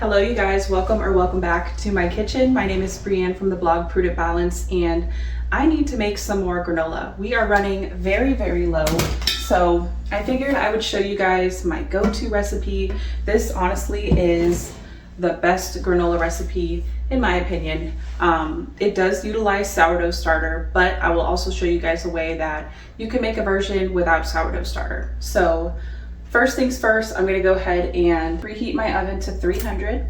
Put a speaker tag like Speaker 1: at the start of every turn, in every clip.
Speaker 1: Hello you guys, welcome back to my kitchen. My name is Brianne from the blog Prudent Balance, and I need to make some more granola. We are running very low, so I figured I would show you guys my go-to recipe. This honestly is the best granola recipe in my opinion. It does utilize sourdough starter, but I will also show you guys a way that you can make a version without sourdough starter. So first things first, I'm gonna go ahead and preheat my oven to 300.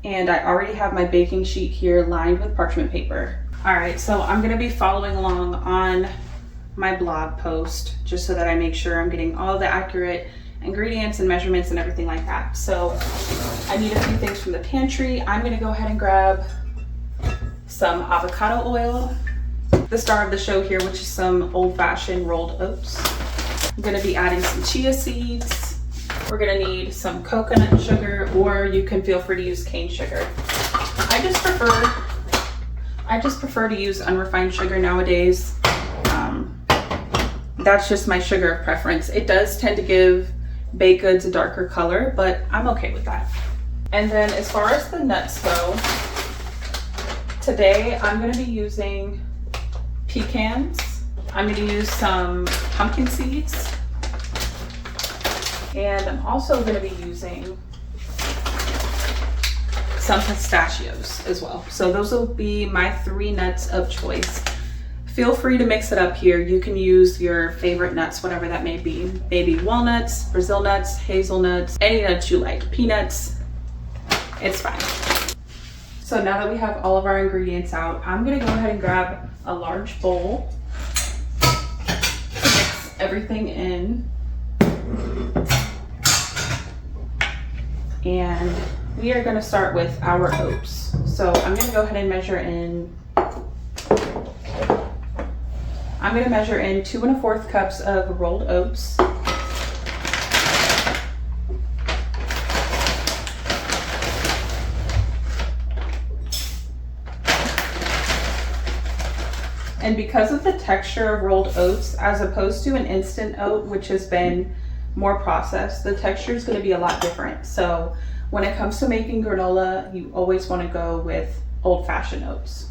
Speaker 1: And I already have my baking sheet here lined with parchment paper. All right, so I'm gonna be following along on my blog post just so that I make sure I'm getting all the accurate ingredients and measurements and everything like that. So I need a few things from the pantry. I'm gonna go ahead and grab some avocado oil, the star of the show here, which is some old-fashioned rolled oats. I'm gonna be adding some chia seeds. We're gonna need some coconut sugar, or you can feel free to use cane sugar. I just prefer to use unrefined sugar nowadays. That's just my sugar of preference. It does tend to give baked goods a darker color, but I'm okay with that. And then as far as the nuts go, today I'm gonna be using pecans. I'm going to use some pumpkin seeds, and I'm also going to be using some pistachios as well. So those will be my 3 nuts of choice. Feel free to mix it up here. You can use your favorite nuts, whatever that may be. Maybe walnuts, Brazil nuts, hazelnuts, any nuts you like, peanuts, it's fine. So now that we have all of our ingredients out, I'm going to go ahead and grab a large bowl, everything in, and we are going to start with our oats. So I'm going to go ahead and measure in, 2 1/4 cups of rolled oats. And because of the texture of rolled oats, as opposed to an instant oat, which has been more processed, the texture is going to be a lot different. So when it comes to making granola, you always want to go with old-fashioned oats.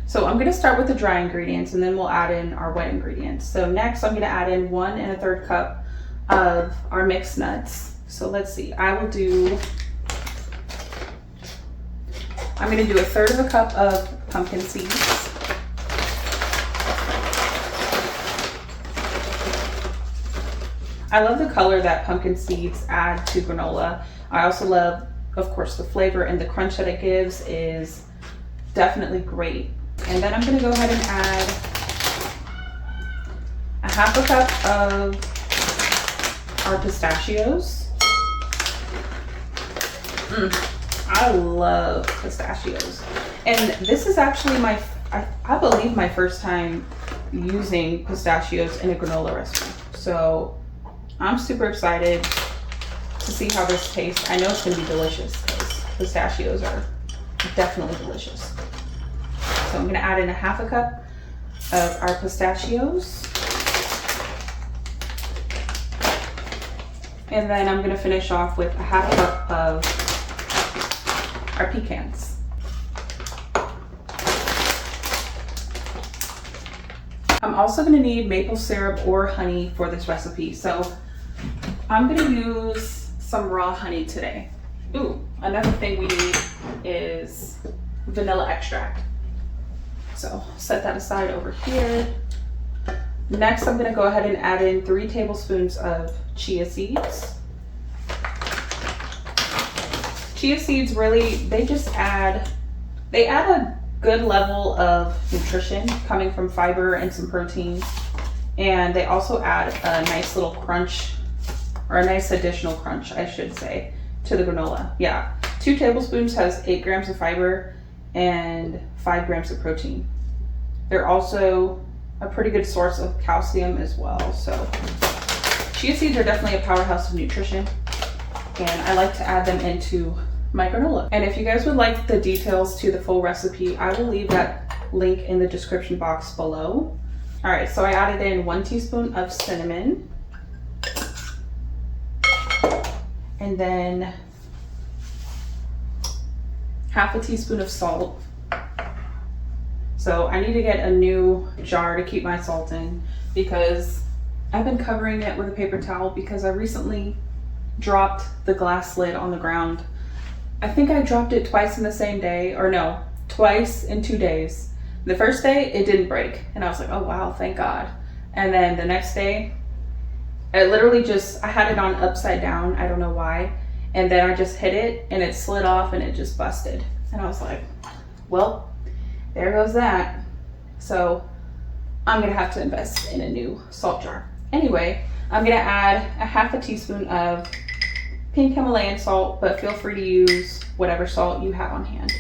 Speaker 1: So I'm going to start with the dry ingredients, and then we'll add in our wet ingredients. So next I'm going to add in 1 1/3 cup of our mixed nuts. So let's see, I'm going to do 1/3 cup of pumpkin seeds. I love the color that pumpkin seeds add to granola. I also love, of course, the flavor, and the crunch that it gives is definitely great. And then I'm going to go ahead and add 1/2 cup of our pistachios. I love pistachios, and this is actually I believe my first time using pistachios in a granola recipe. So I'm super excited to see how this tastes. I know it's going to be delicious because pistachios are definitely delicious. So I'm going to add in 1/2 cup of our pistachios, and then I'm going to finish off with 1/2 cup of our pecans. I'm also going to need maple syrup or honey for this recipe, so I'm going to use some raw honey today. Ooh, another thing we need is vanilla extract. So set that aside over here. Next, I'm going to go ahead and add in 3 tablespoons of chia seeds. Chia seeds really, they add a good level of nutrition coming from fiber and some protein. And they also add a nice little crunch, or a nice additional crunch, I should say, to the granola. Yeah, 2 tablespoons has 8 grams of fiber and 5 grams of protein. They're also a pretty good source of calcium as well. So chia seeds are definitely a powerhouse of nutrition, and I like to add them into my granola. And if you guys would like the details to the full recipe, I will leave that link in the description box below. All right, so I added in 1 teaspoon of cinnamon, and then half a teaspoon of salt. So I need to get a new jar to keep my salt in because I've been covering it with a paper towel because I recently dropped the glass lid on the ground. I think I dropped it twice in the same day, or no, twice in 2 days. The first day it didn't break and I was like, oh wow, thank God. And then the next day, it literally just, I had it on upside down, I don't know why. And then I just hit it and it slid off and it just busted. And I was like, well, there goes that. So I'm gonna have to invest in a new salt jar. Anyway, I'm gonna add a half a teaspoon of pink Himalayan salt, but feel free to use whatever salt you have on hand.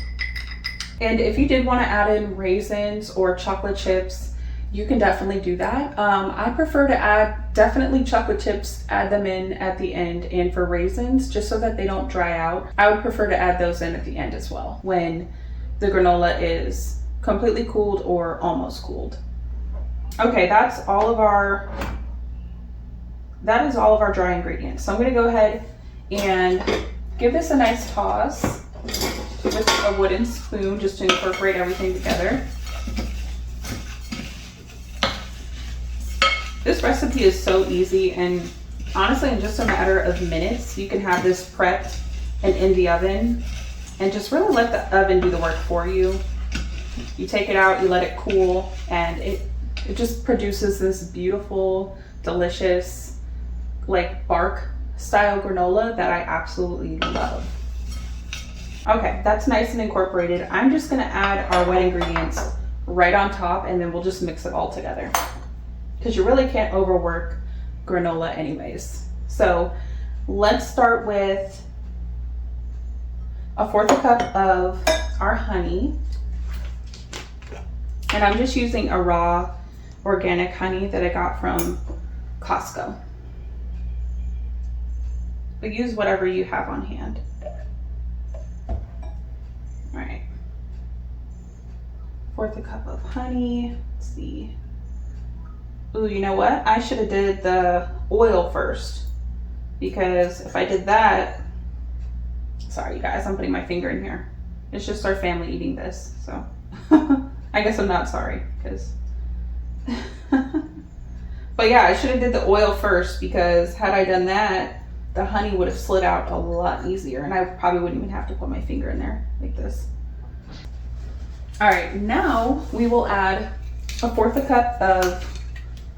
Speaker 1: And if you did want to add in raisins or chocolate chips, you can definitely do that. I prefer to add definitely chocolate chips, add them in at the end, and for raisins, just so that they don't dry out, I would prefer to add those in at the end as well when the granola is completely cooled or almost cooled. Okay, that is all of our dry ingredients. So I'm gonna go ahead and give this a nice toss with a wooden spoon just to incorporate everything together. This recipe is so easy, and honestly in just a matter of minutes you can have this prepped and in the oven and just really let the oven do the work for you. You take it out, you let it cool, and it just produces this beautiful, delicious, like bark style granola that I absolutely love. Okay, that's nice and incorporated. I'm just gonna add our wet ingredients right on top and then we'll just mix it all together because you really can't overwork granola anyways. So let's start with 1/4 cup of our honey. And I'm just using a raw organic honey that I got from Costco. But use whatever you have on hand. All right. 1/4 cup of honey. Let's see. Ooh, you know what? I should have did the oil first because if I did that, sorry you guys, I'm putting my finger in here. It's just our family eating this, so. I guess I'm not sorry, because, but yeah, I should have did the oil first because had I done that, the honey would have slid out a lot easier and I probably wouldn't even have to put my finger in there like this. All right, now we will add 1/4 cup of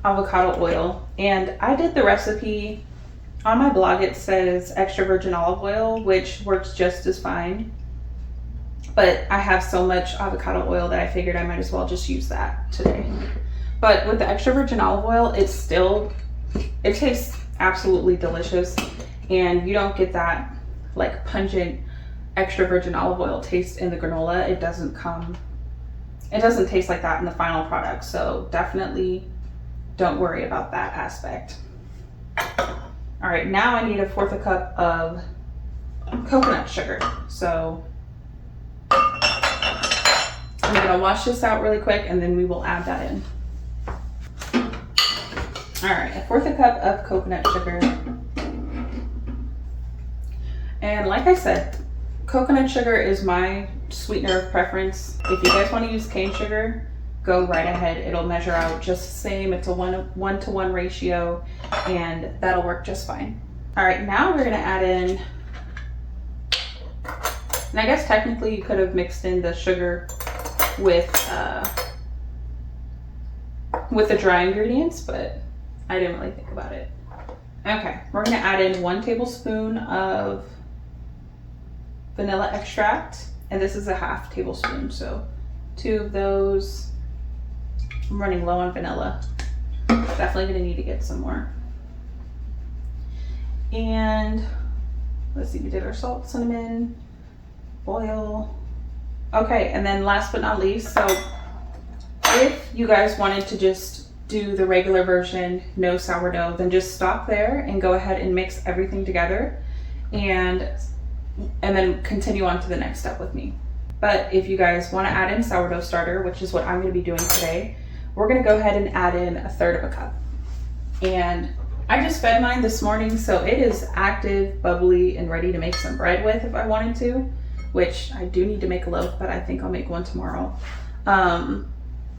Speaker 1: avocado oil, and I did the recipe on my blog. It says extra virgin olive oil, which works just as fine. But I have so much avocado oil that I figured I might as well just use that today. But with the extra virgin olive oil, it tastes absolutely delicious. And you don't get that like pungent extra virgin olive oil taste in the granola. It doesn't taste like that in the final product. So definitely don't worry about that aspect. All right, now I need 1/4 cup of coconut sugar. So I'm gonna wash this out really quick and then we will add that in. All right, 1/4 cup of coconut sugar. And like I said, coconut sugar is my sweetener of preference. If you guys want to use cane sugar, go right ahead. It'll measure out just the same. It's a 1-to-1 ratio and that'll work just fine. All right, now we're gonna add in, and I guess technically you could have mixed in the sugar with the dry ingredients, but I didn't really think about it. Okay, we're gonna add in 1 tablespoon of vanilla extract, and this is a 1/2 tablespoon, so 2 of those. I'm running low on vanilla. Definitely gonna need to get some more. And let's see, we did our salt, cinnamon, oil. Okay, and then last but not least, so if you guys wanted to just do the regular version, no sourdough, then just stop there and go ahead and mix everything together and then continue on to the next step with me. But if you guys want to add in sourdough starter, which is what I'm going to be doing today, we're gonna go ahead and add in 1/3 of a cup. And I just fed mine this morning, so it is active, bubbly, and ready to make some bread with if I wanted to, which I do need to make a loaf, but I think I'll make one tomorrow.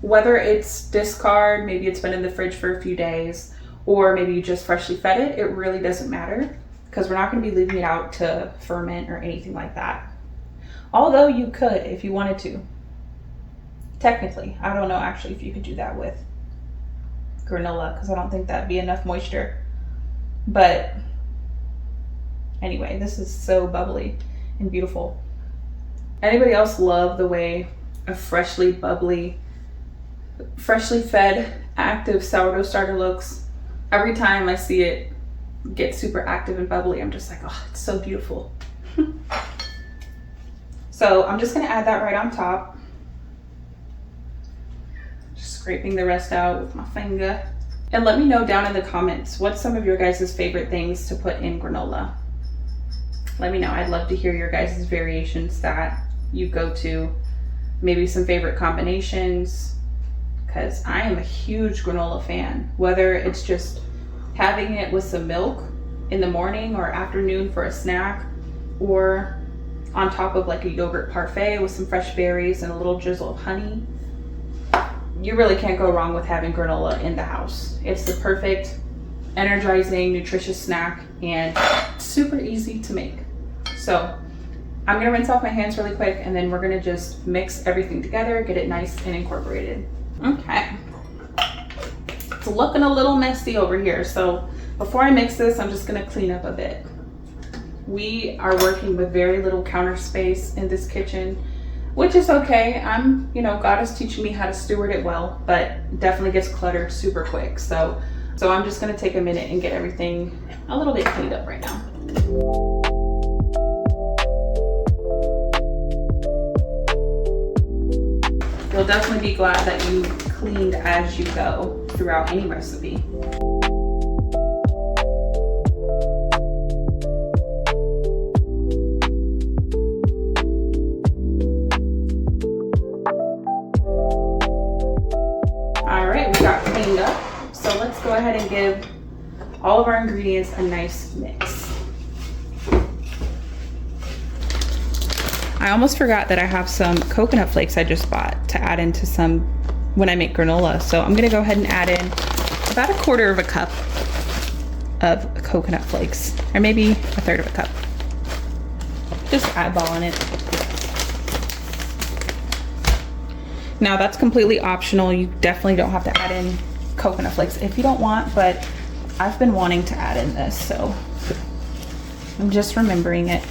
Speaker 1: Whether it's discard, maybe it's been in the fridge for a few days, or maybe you just freshly fed it, it really doesn't matter because we're not going to be leaving it out to ferment or anything like that. Although you could if you wanted to. Technically, I don't know actually if you could do that with granola because I don't think that'd be enough moisture. But anyway, this is so bubbly and beautiful. Anybody else love the way a freshly bubbly, freshly fed, active sourdough starter looks? Every time I see it get super active and bubbly, I'm just like, oh, it's so beautiful. So I'm just gonna add that right on top. Just scraping the rest out with my finger. And let me know down in the comments, what's some of your guys' favorite things to put in granola? Let me know, I'd love to hear your guys' variations that you go to. Maybe some favorite combinations, because I am a huge granola fan. Whether it's just having it with some milk in the morning or afternoon for a snack, or on top of like a yogurt parfait with some fresh berries and a little drizzle of honey. You really can't go wrong with having granola in the house. It's the perfect, energizing, nutritious snack and super easy to make. So I'm gonna rinse off my hands really quick and then we're gonna just mix everything together, get it nice and incorporated. Okay. It's looking a little messy over here. So before I mix this, I'm just gonna clean up a bit. We are working with very little counter space in this kitchen, which is okay. God is teaching me how to steward it well, but definitely gets cluttered super quick. So I'm just gonna take a minute and get everything a little bit cleaned up right now. You'll definitely be glad that you cleaned as you go throughout any recipe. So let's go ahead and give all of our ingredients a nice mix. I almost forgot that I have some coconut flakes I just bought to add into some when I make granola. So I'm gonna go ahead and add in about 1/4 of a cup of coconut flakes, or maybe 1/3 of a cup. Just eyeballing it. Now that's completely optional. You definitely don't have to add in coconut flakes if you don't want, but I've been wanting to add in this, so I'm just remembering it.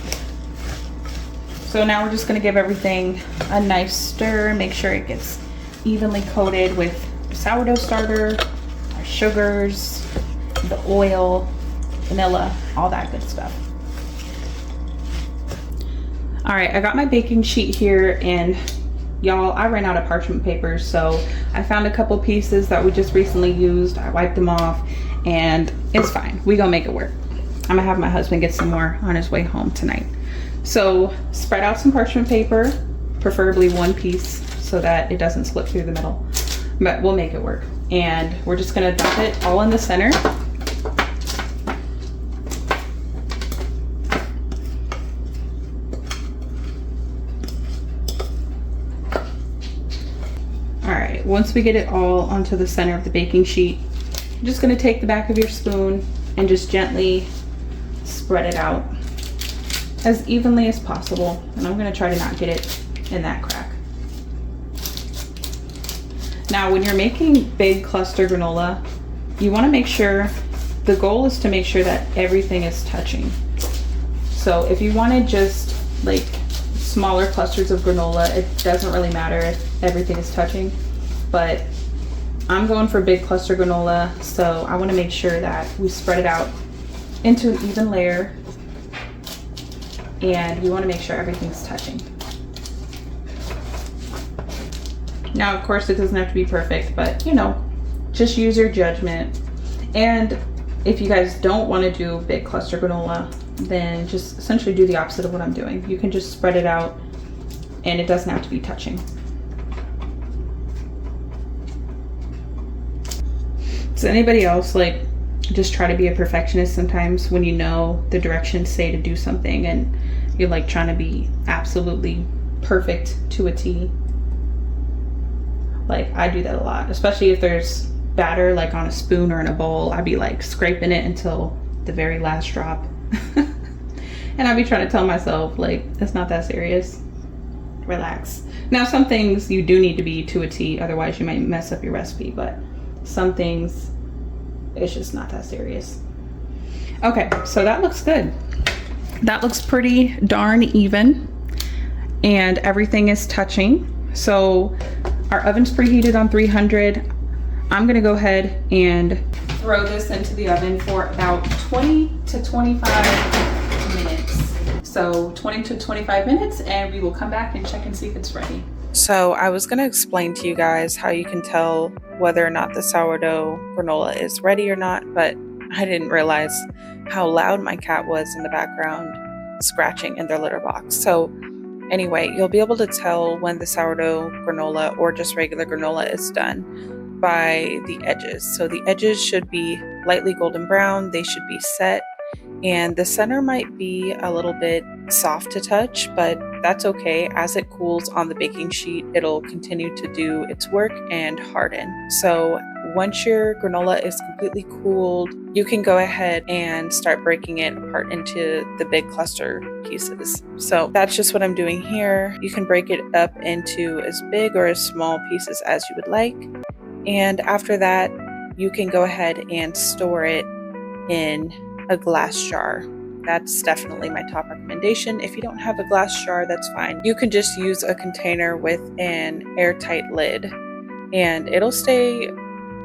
Speaker 1: So now we're just gonna give everything a nice stir, make sure it gets evenly coated with sourdough starter, our sugars, the oil, vanilla, all that good stuff. All right, I got my baking sheet here, and y'all, I ran out of parchment paper, so I found a couple pieces that we just recently used. I wiped them off and it's fine. We gonna make it work. I'm gonna have my husband get some more on his way home tonight. So spread out some parchment paper, preferably one piece so that it doesn't split through the middle, but we'll make it work. And we're just gonna dump it all in the center. Once we get it all onto the center of the baking sheet, I'm just going to take the back of your spoon and just gently spread it out as evenly as possible. And I'm going to try to not get it in that crack. Now, when you're making big cluster granola, you want to make sure, the goal is to make sure that everything is touching. So if you wanted just like smaller clusters of granola, it doesn't really matter if everything is touching. But I'm going for big cluster granola, so I want to make sure that we spread it out into an even layer, and we want to make sure everything's touching. Now, of course, it doesn't have to be perfect, but just use your judgment. And if you guys don't want to do big cluster granola, then just essentially do the opposite of what I'm doing. You can just spread it out, and it doesn't have to be touching. Does anybody else like just try to be a perfectionist sometimes when you know the directions say to do something and you're like trying to be absolutely perfect to a T? Like I do that a lot, especially if there's batter like on a spoon or in a bowl. I'd be like scraping it until the very last drop. And I'd be trying to tell myself like, it's not that serious. Relax. Now some things you do need to be to a T, otherwise you might mess up your recipe, but some things it's just not that serious. Okay, so that looks good. That looks pretty darn even, and everything is touching. So our oven's preheated on 300. I'm gonna go ahead and throw this into the oven for about 20 to 25 minutes. So 20 to 25 minutes, and we will come back and check and see if it's ready. So I was gonna explain to you guys how you can tell whether or not the sourdough granola is ready or not, but I didn't realize how loud my cat was in the background scratching in their litter box. So anyway, you'll be able to tell when the sourdough granola or just regular granola is done by the edges. So the edges should be lightly golden brown, they should be set, and the center might be a little bit soft to touch, but that's okay. As it cools on the baking sheet, it'll continue to do its work and harden. So once your granola is completely cooled, you can go ahead and start breaking it apart into the big cluster pieces. So that's just what I'm doing here. You can break it up into as big or as small pieces as you would like. And after that, you can go ahead and store it in a glass jar. That's definitely my top recommendation. If you don't have a glass jar, that's fine. You can just use a container with an airtight lid, and it'll stay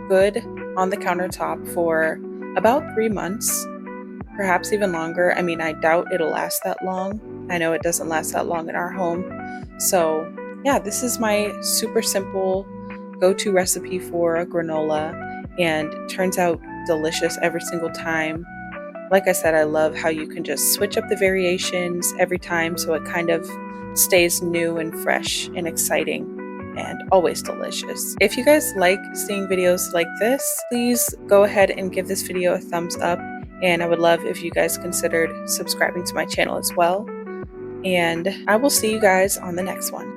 Speaker 1: good on the countertop for about 3 months, perhaps even longer. I mean, I doubt it'll last that long. I know it doesn't last that long in our home. So yeah, this is my super simple go-to recipe for a granola, and it turns out delicious every single time. Like I said, I love how you can just switch up the variations every time, so it kind of stays new and fresh and exciting and always delicious. If you guys like seeing videos like this, please go ahead and give this video a thumbs up, and I would love if you guys considered subscribing to my channel as well. And I will see you guys on the next one.